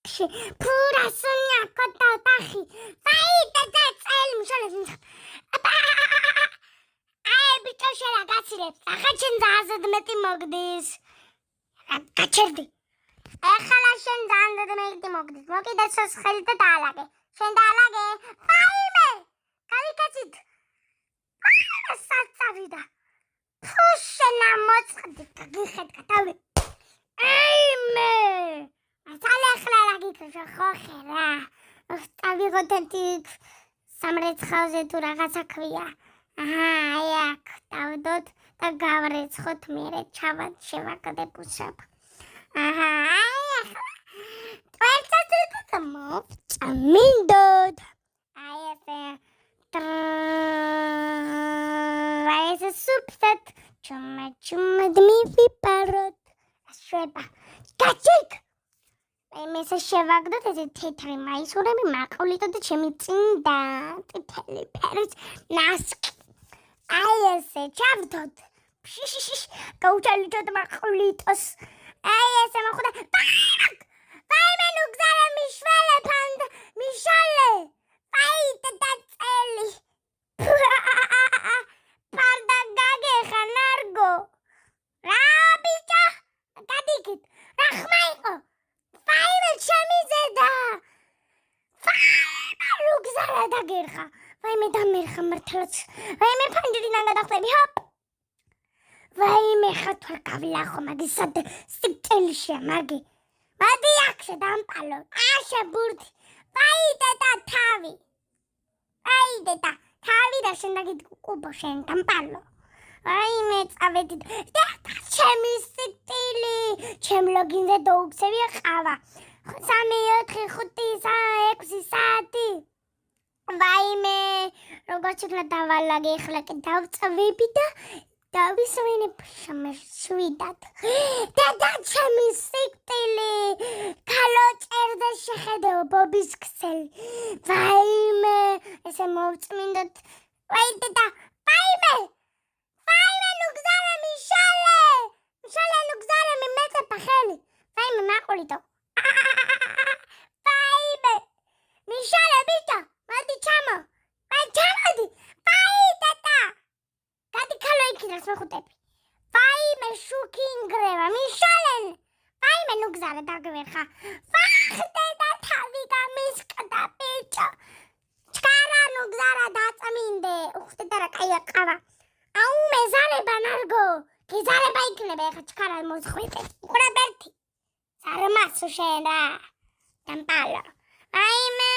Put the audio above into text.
Pura sonia kota tahi. Faida da წელი მშალეს. აი ბიჭო შელა გაცილებ. ახლა შენ ძალიან მეტი მოგდის. გაჩერდი. ახლა შენ ძალიან მეტი მოგდის. მოკიდე სოცხელი და დაალაგე. შენ დაალაგე. ფაიმე. გავიკაცით. საწავიდა. ფუშენა მოწყდი. გიხეთ გათავი. აიმე. Tale ახლა რა გიქრა ხო ხერა. ავიღოთ ერთი სამრეცხავზე თუ რაღაცა ქვია. აი აქ დავდოთ და გავრეცხოთ მერე ჩავად შევაკდებ უსაბ. აი ახლა ტვერცად მოვწამინდოთ. აი ეს სუპსად ჩუმად მივიპაროთ. შვება. გაჩიკ მესა შევაგდოთ ეს თეთრი მაისურები მაყვლითო და ჩემი წინდა წითელი ფერის ნასკი. აი ესე ჩავდოთ. გაუჩალითოთ მაყვლითოს. აი ესე მოხდა. ვაიმე ნუ გზარა მიშველე ფანდა მიშალე. ვაიტა და წელი. ფანდა გაგეხა ნარგო. რა ბიჭა? გადიგით. რა ხმა იყო? Faime chemizeda. Faime rugzara dagirkha. Faime damirkha martlots. Faime pandiridan gadaqtebi hop. Faime khatwar kavlakho magisad sibtelshi magi. Madi akshe dampalo. Ashe burdi. Faide da tavi. Faide da tavi da shendagid kubo shen dampalo. Faime tsavedid. ჩემი სიტილი ჩემ ლოგინზე დაუგზავია ყავა 3-4-5-6 საათი ვაიმე როგორც იქნა დავალაგე ახლა კი დავწვევი და დავისვენებ შემშვიდად და ჩემი სიტილი ქალო წერდა შეხედო ბობის ქსელი ვაიმე ესე მოვწმინდოთ ვაიდე და ვაიმე Mishale lugzara mi mete paheli. Faime makulito. Faime. Mishale bita. Mati chamo. Ai chamadi. Faitata. Kati kalo ikiras makutepi. Faime shukingreva. Mishalen. Faime lugzara dagverkha. Faitata taviga miskata bicha. Chkara lugzara datsaminde. Uxtetara kaya qava. Au mezale banargo. Kizale baiknebe chkara mozkhwete. Ukura berti. Sarmasu shenda. Tampalo. Aime